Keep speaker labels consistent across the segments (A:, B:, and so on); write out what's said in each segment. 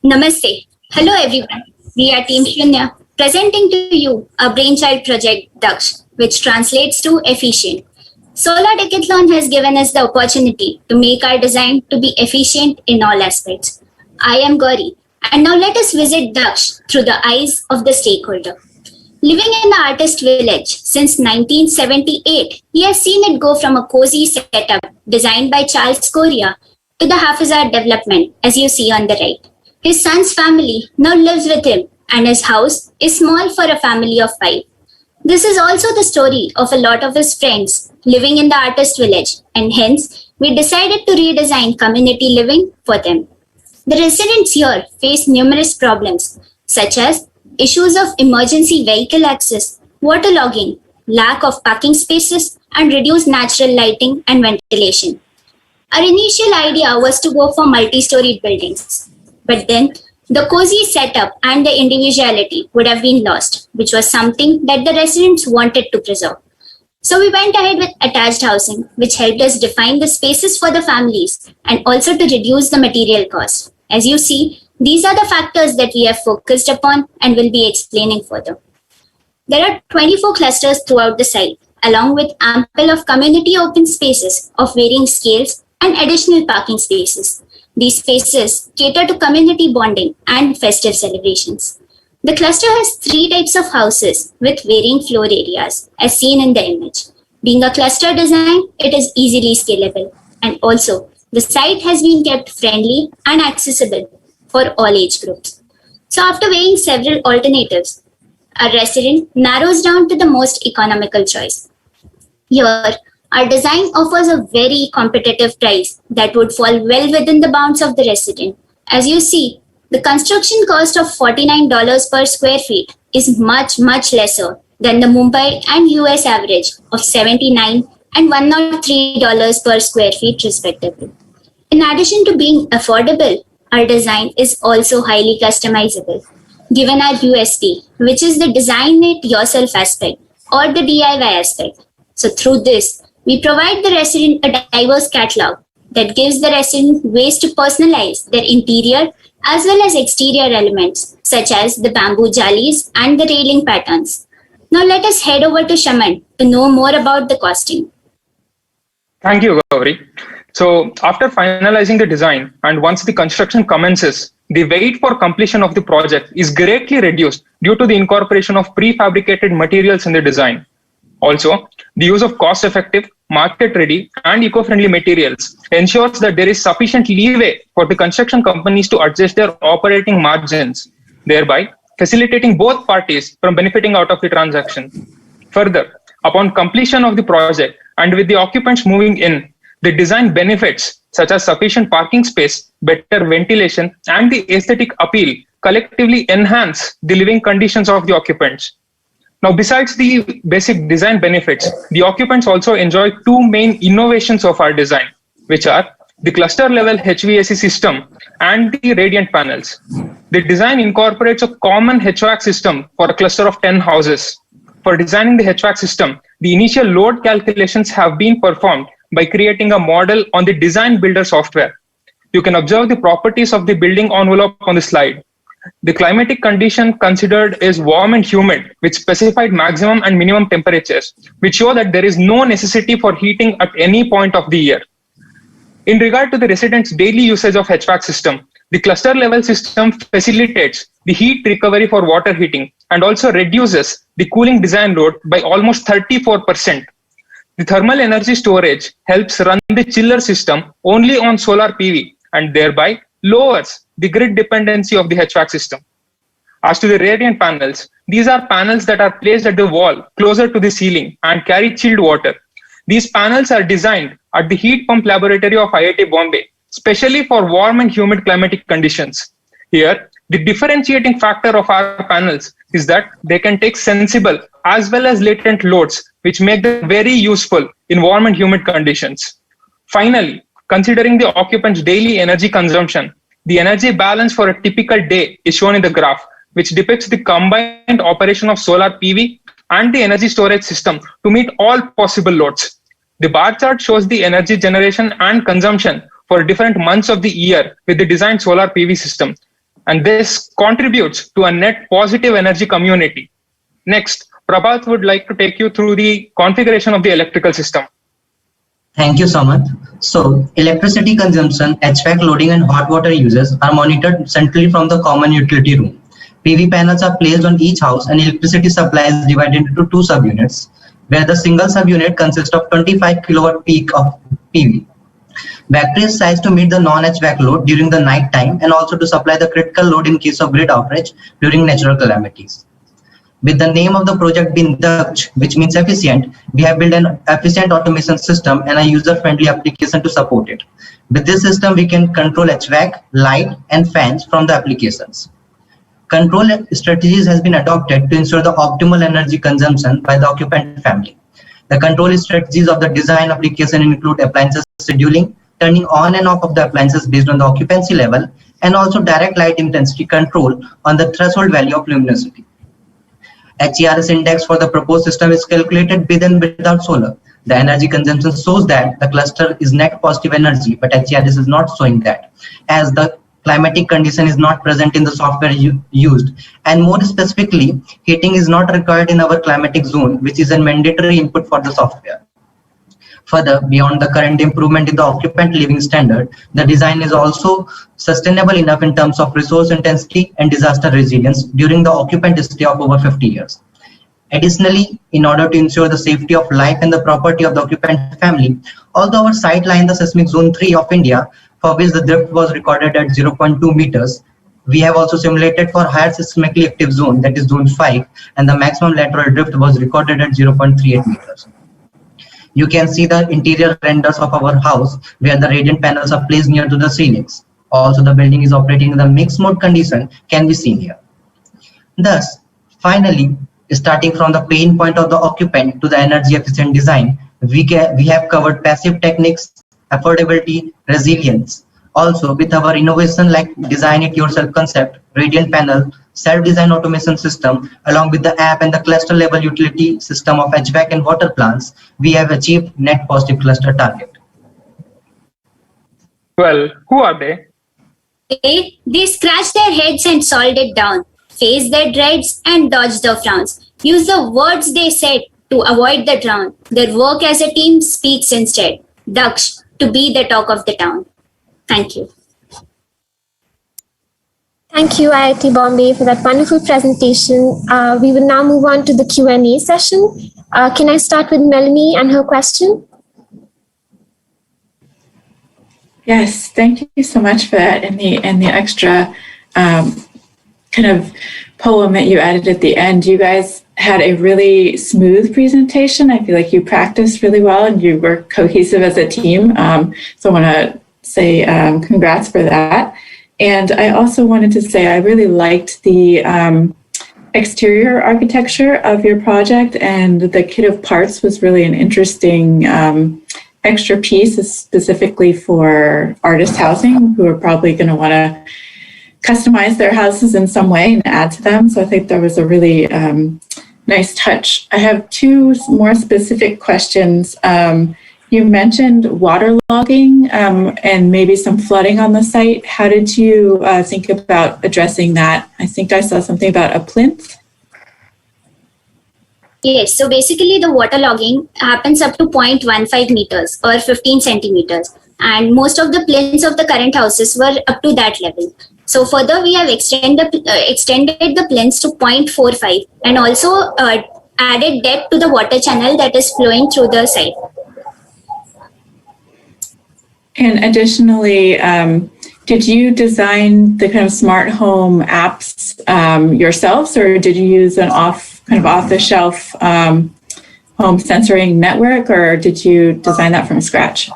A: Namaste. Hello everyone. We are Team Shunya presenting to you our brainchild project Daksh, which translates to efficient. Solar Decathlon has given us the opportunity to make our design to be efficient in all aspects. I am Gauri, and now let us visit Daksh through the eyes of the stakeholder. Living in the artist village since 1978, he has seen it go from a cozy setup designed by Charles Correa to the haphazard development, as you see on the right. His son's family now lives with him, and his house is small for a family of five. This is also the story of a lot of his friends living in the artist village, and hence we decided to redesign community living for them. The residents here face numerous problems, such as issues of emergency vehicle access, waterlogging, lack of parking spaces, and reduced natural lighting and ventilation. Our initial idea was to go for multi-storied buildings, but then the cozy setup and the individuality would have been lost, which was something that the residents wanted to preserve. So we went ahead with attached housing, which helped us define the spaces for the families and also to reduce the material cost. As you see, these are the factors that we have focused upon and will be explaining further. There are 24 clusters throughout the site, along with ample of community open spaces of varying scales and additional parking spaces. These spaces cater to community bonding and festive celebrations. The cluster has three types of houses with varying floor areas, as seen in the image. Being a cluster design, it is easily scalable, and also the site has been kept friendly and accessible for all age groups. So after weighing several alternatives, a resident narrows down to the most economical choice. Here, our design offers a very competitive price that would fall well within the bounds of the resident. As you see, the construction cost of $49 per square feet is much lesser than the Mumbai and US average of $79 and $103 per square feet respectively. In addition to being affordable, our design is also highly customizable, given our USP, which is the design it yourself aspect or the DIY aspect. So through this, we provide the resident a diverse catalog that gives the resident ways to personalize their interior as well as exterior elements, such as the bamboo jalis and the railing patterns. Now let us head over to Shaman to know more about the costing.
B: Thank you, Gauri. So after finalizing the design and once the construction commences, the wait for completion of the project is greatly reduced due to the incorporation of prefabricated materials in the design. Also, the use of cost-effective, market-ready, and eco-friendly materials ensures that there is sufficient leeway for the construction companies to adjust their operating margins, thereby facilitating both parties from benefiting out of the transaction. Further, upon completion of the project and with the occupants moving in, the design benefits such as sufficient parking space, better ventilation, and the aesthetic appeal collectively enhance the living conditions of the occupants. Now, besides the basic design benefits, the occupants also enjoy two main innovations of our design, which are the cluster level HVAC system and the radiant panels. The design incorporates a common HVAC system for a cluster of 10 houses. For designing the HVAC system, the initial load calculations have been performed by creating a model on the design builder software. You can observe the properties of the building envelope on the slide. The climatic condition considered is warm and humid, with specified maximum and minimum temperatures, which show that there is no necessity for heating at any point of the year. In regard to the residents' daily usage of HVAC system, the cluster level system facilitates the heat recovery for water heating and also reduces the cooling design load by almost 34%. The thermal energy storage helps run the chiller system only on solar PV and thereby lowers the grid dependency of the HVAC system. As to the radiant panels, these are panels that are placed at the wall closer to the ceiling and carry chilled water. These panels are designed at the heat pump laboratory of IIT Bombay, specially for warm and humid climatic conditions. Here, the differentiating factor of our panels is that they can take sensible as well as latent loads, which make them very useful in warm and humid conditions. Finally, considering the occupant's daily energy consumption, the energy balance for a typical day is shown in the graph, which depicts the combined operation of solar PV and the energy storage system to meet all possible loads. The bar chart shows the energy generation and consumption for different months of the year with the designed solar PV system. and this contributes to a net positive energy community. Next, Prabhat would like to take you through the configuration of the electrical system.
C: Thank you, Samarth. So, electricity consumption, HVAC loading and hot water uses are monitored centrally from the common utility room. PV panels are placed on each house and electricity supply is divided into two subunits, where the single subunit consists of 25 kilowatt peak of PV. Battery is sized to meet the non-HVAC load during the night time and also to supply the critical load in case of grid outage during natural calamities. With the name of the project being Daksh, which means efficient, we have built an efficient automation system and a user-friendly application to support it. With this system, we can control HVAC, light, and fans from the applications. Control strategies has been adopted to ensure the optimal energy consumption by the occupant family. The control strategies of the design application include appliances scheduling, turning on and off of the appliances based on the occupancy level, and also direct light intensity control on the threshold value of luminosity. HERS index for the proposed system is calculated with and without solar. The energy consumption shows that the cluster is net positive energy, but HERS is not showing that, as the climatic condition is not present in the software used. And more specifically, heating is not required in our climatic zone, which is a mandatory input for the software. Further, beyond the current improvement in the occupant living standard, the design is also sustainable enough in terms of resource intensity and disaster resilience during the occupant stay of over 50 years. Additionally, in order to ensure the safety of life and the property of the occupant family, although our site lie in the seismic zone 3 of India, for which the drift was recorded at 0.2 meters, we have also simulated for higher seismically active zone, that is zone 5, and the maximum lateral drift was recorded at 0.38 meters. You can see the interior renders of our house where the radiant panels are placed near to the ceilings. Also, the building is operating in the mixed mode condition can be seen here. Thus, finally, starting from the pain point of the occupant to the energy efficient design, we have covered passive techniques, affordability, resilience. Also, with our innovation like design it yourself concept, radiant panel, self-design automation system, along with the app and the cluster level utility system of HVAC and water plants, we have achieved net positive cluster target.
B: Well, who are they?
A: They scratch their heads and solved it down, face their dreads and dodge the frowns, use the words they said to avoid the drown. Their work as a team speaks instead. Daksh, to be the talk of the town. Thank you.
D: Thank you, IIT Bombay, for that wonderful presentation. We will now move on to the Q&A session. Can I start with Melanie and her question?
E: Yes, thank you so much for that and the extra kind of poem that you added at the end. You guys had a really smooth presentation. I feel like you practiced really well and you were cohesive as a team. So I want to say congrats for that. And I also wanted to say I really liked the exterior architecture of your project, and the kit of parts was really an interesting extra piece, specifically for artist housing, who are probably going to want to customize their houses in some way and add to them. So I think that was a really nice touch. I have two more specific questions. You mentioned waterlogging and maybe some flooding on the site. How did you think about addressing that? I think I saw something about a plinth.
A: Yes, so basically the waterlogging happens up to 0.15 meters or 15 centimeters. And most of the plinths of the current houses were up to that level. So further, we have extended the plinths to 0.45 and also added depth to the water channel that is flowing through the site.
E: And additionally, did you design the kind of smart home apps yourselves, or did you use an off-the-shelf home sensoring network, or did you design that from scratch?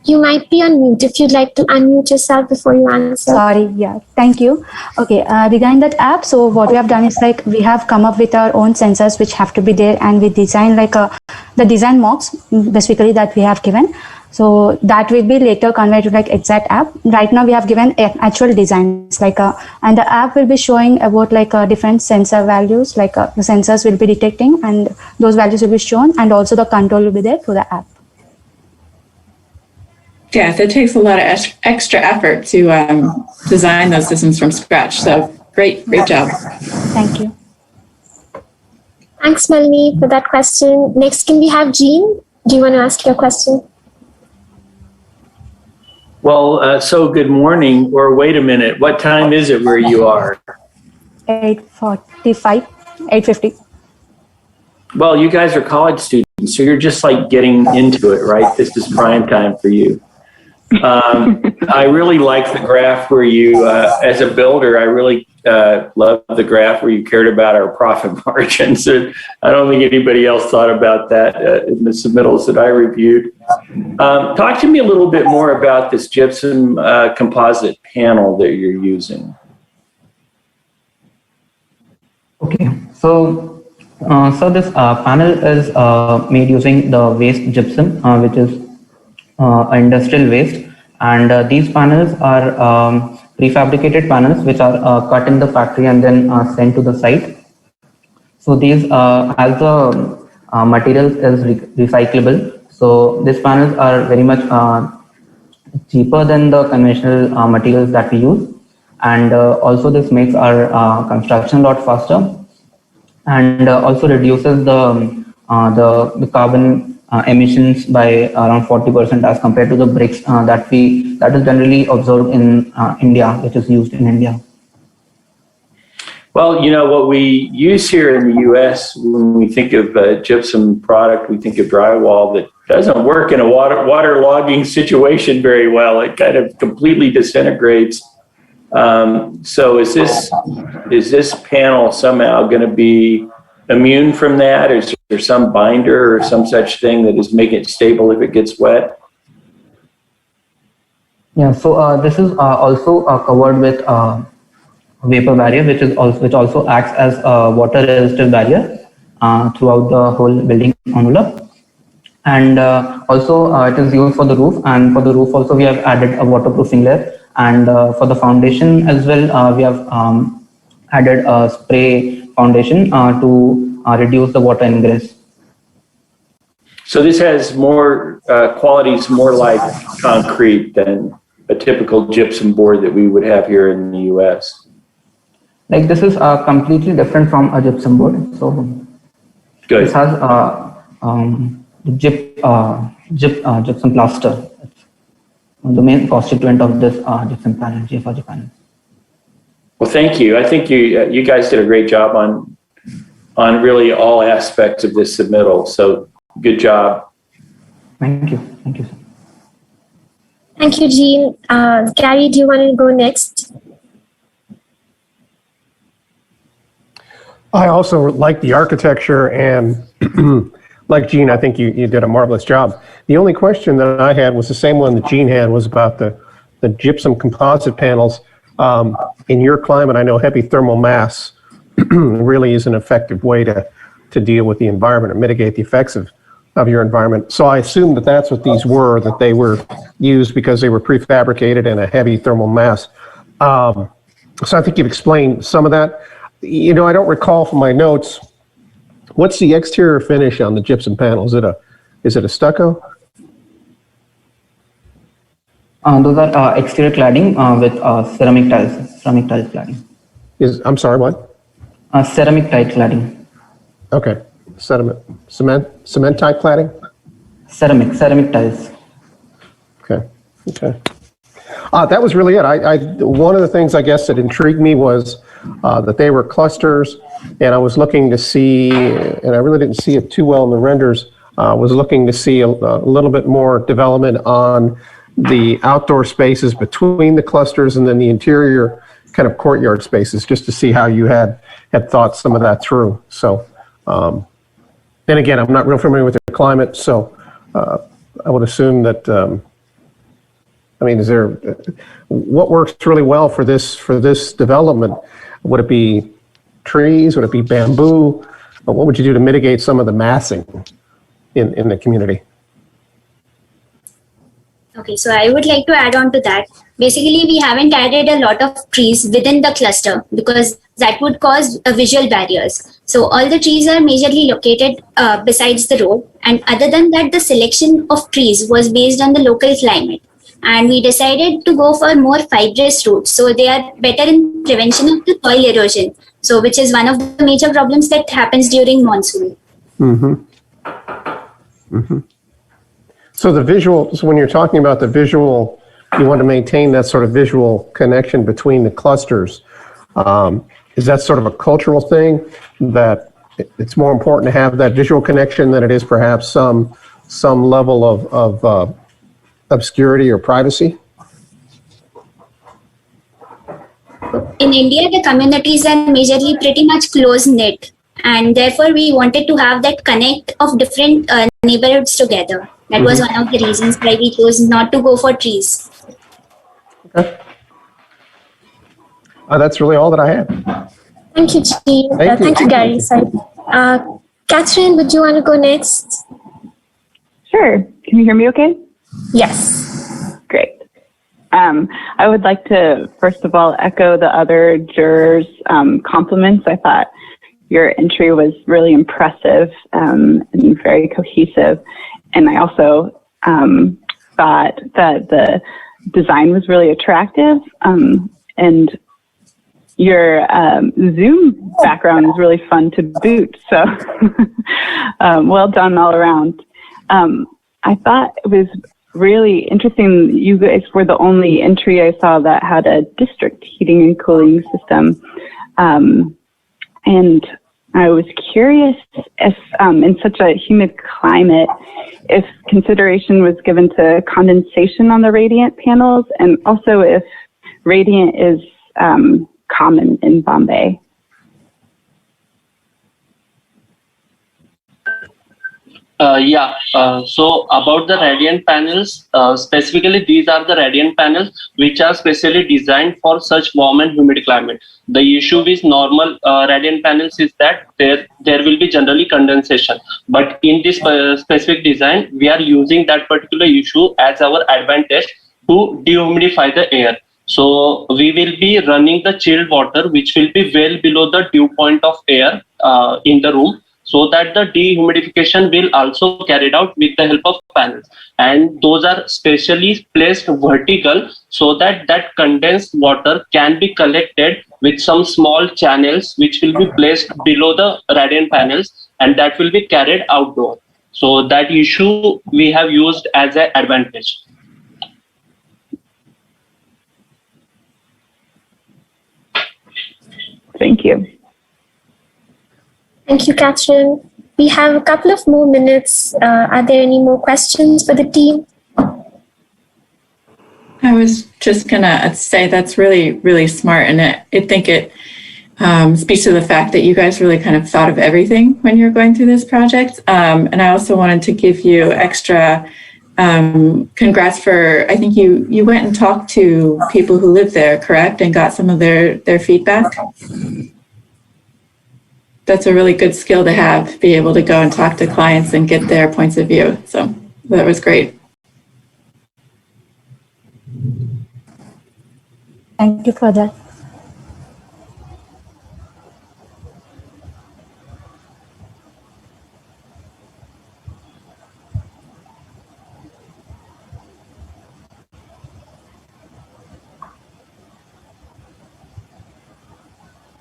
D: You might be on mute if you'd like to unmute yourself before you answer.
F: Sorry, yeah, thank you. Okay, regarding that app, so what we have done is like we have come up with our own sensors which have to be there, and we design like the design mocks basically that we have given. So that will be later converted to like exact app. Right now we have given actual designs like and the app will be showing about like different sensor values, like the sensors will be detecting and those values will be shown, and also the control will be there through the app.
E: Yes, it takes a lot of extra effort to design those systems from scratch. So great job.
F: Thank you.
D: Thanks, Melanie, for that question. Next, can we have Jean? Do you want to ask your question?
G: Well, so good morning, or wait a minute, what time is it where you are?
F: 8:45, 8:50.
G: Well, you guys are college students, so you're just like getting into it, right? This is prime time for you. I really like the graph where you, as a builder, I really love the graph where you cared about our profit margins. I don't think anybody else thought about that in the submittals that I reviewed. Talk to me a little bit more about this gypsum composite panel that you're using.
H: Okay, so this panel is made using the waste gypsum, which is industrial waste, and these panels are prefabricated panels which are cut in the factory and then sent to the site. So these, as the material is recyclable, so these panels are very much cheaper than the conventional materials that we use, and also this makes our construction a lot faster, and also reduces the carbon emissions by around 40% as compared to the bricks that is generally observed in India, which is used in India.
G: Well, you know, what we use here in the US, when we think of a gypsum product, we think of drywall that doesn't work in a water logging situation very well. It kind of completely disintegrates. So is this panel somehow going to be immune from that? Is there some binder or some such thing that is making it stable if it gets wet?
H: Yeah, so this is also covered with vapor barrier, which also acts as a water resistive barrier throughout the whole building envelope. And also it is used for the roof, and for the roof also we have added a waterproofing layer, and for the foundation as well we have added a spray foundation to reduce the water ingress.
G: So this has more qualities more like concrete than a typical gypsum board that we would have here in the US.
H: Like this is completely different from a gypsum board. So
G: Good.
H: this has gypsum plaster. The main constituent of this gypsum panel, GFRG panel.
G: Well, thank you. I think you guys did a great job on really all aspects of this submittal. So good job.
H: Thank you. Thank you, sir.
D: Thank you, Jean. Gary, do you want to go next?
I: I also like the architecture, and like Jean, I think you did a marvelous job. The only question that I had was the same one that Jean had, was about the gypsum composite panels. In your climate, I know heavy thermal mass really is an effective way to deal with the environment or mitigate the effects of your environment. So I assume that that's what these were, that they were used because they were prefabricated in a heavy thermal mass. So I think you've explained some of that. You know, I don't recall from my notes, what's the exterior finish on the gypsum panel? Is it a stucco?
H: Those are exterior cladding with ceramic tile cladding.
I: I'm sorry, what?
H: Ceramic tile cladding.
I: Okay, cement type cladding?
H: Ceramic tiles.
I: Okay. That was really it. One of the things I guess that intrigued me was that they were clusters, and I was looking to see, and I really didn't see it too well in the renders, was looking to see a little bit more development on the outdoor spaces between the clusters and then the interior kind of courtyard spaces, just to see how you had thought some of that through. So, and again, I'm not real familiar with the climate, so I would assume that, I mean, what works really well for this development? Would it be trees? Would it be bamboo? But what would you do to mitigate some of the massing in the community?
A: Okay, so I would like to add on to that. Basically, we haven't added a lot of trees within the cluster because that would cause visual barriers. So all the trees are majorly located besides the road. And other than that, the selection of trees was based on the local climate. and we decided to go for more fibrous roots. So they are better in prevention of the soil erosion. So which is one of the major problems that happens during monsoon.
I: So the visual, so when you're talking about the visual, you want to maintain that sort of visual connection between the clusters. Is that sort of a cultural thing that it's more important to have that visual connection than it is perhaps some level of obscurity or privacy?
A: In India, the communities are majorly pretty much close-knit, and therefore we wanted to have that connect of different neighborhoods together. That was one of the reasons why we chose not to go for trees.
I: Okay. That's really all that I had.
D: Thank you, Jean.
I: Thank you.
D: Gary. Sorry. Catherine, would you want to go next?
J: Sure. Can you hear me okay?
D: Yes.
J: Great. I would like to, first of all, echo the other jurors' compliments. I thought your entry was really impressive and very cohesive. And I also thought that the design was really attractive. And your Zoom background is really fun to boot. So well done all around. I thought it was really interesting. You guys were the only entry I saw that had a district heating and cooling system. And I was curious if in such a humid climate, if consideration was given to condensation on the radiant panels, and also if radiant is common in Bombay.
K: So about the radiant panels, specifically these are the radiant panels which are specially designed for such warm and humid climate. The issue with normal radiant panels is that there will be generally condensation, but in this specific design we are using that particular issue as our advantage to dehumidify the air. So we will be running the chilled water which will be well below the dew point of air in the room, so that the dehumidification will also carried out with the help of panels, and those are specially placed vertical so that that condensed water can be collected with some small channels which will be placed below the radiant panels, and that will be carried outdoor. So that issue we have used as an advantage.
J: Thank you.
D: Thank you, Catherine. We have a couple of more minutes. Are there any more questions for the team?
E: I was just gonna say that's really, really smart, and I think it speaks to the fact that you guys really kind of thought of everything when you were going through this project. And I also wanted to give you extra congrats for, I think you went and talked to people who live there, correct, and got some of their feedback. That's a really good skill to have, be able to go and talk to clients and get their points of view. So that was great.
F: Thank you for that.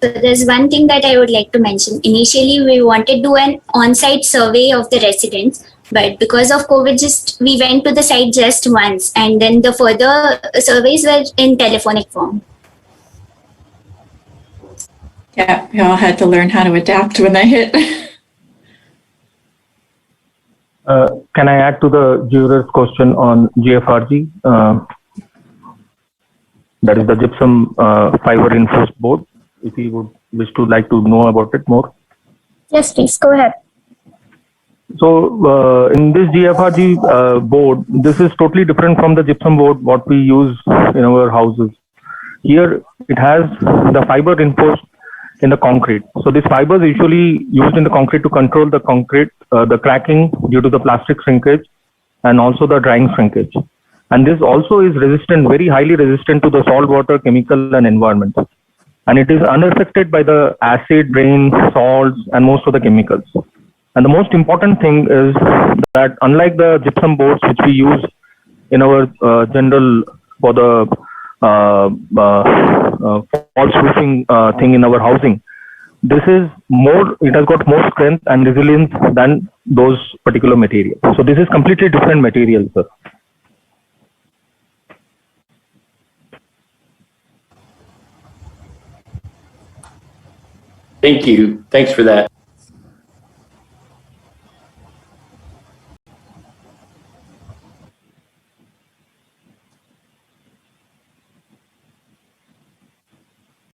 A: So there's one thing that I would like to mention. Initially, we wanted to do an on-site survey of the residents, but because of COVID, we went to the site just once, and then the further surveys were in telephonic form.
E: Yeah, we all had to learn how to adapt when that hit.
H: Can I add to the juror's question on GFRG? That is the gypsum fiber reinforced board. If you would wish to know about it more.
D: Yes, please, go ahead.
H: So in this GFRG board, this is totally different from the gypsum board what we use in our houses. Here it has the fiber reinforced in the concrete. So this fiber is usually used in the concrete to control the concrete, the cracking due to the plastic shrinkage and also the drying shrinkage. And this also is resistant, very highly resistant to the salt water, chemical and environment. And it is unaffected by the acid, rain, salts, and most of the chemicals. And the most important thing is that unlike the gypsum boards which we use
L: in our general for the false roofing thing in our housing. This is more, it has got more strength and resilience than those particular materials. So this is completely different material, sir.
G: Thank you. Thanks for that.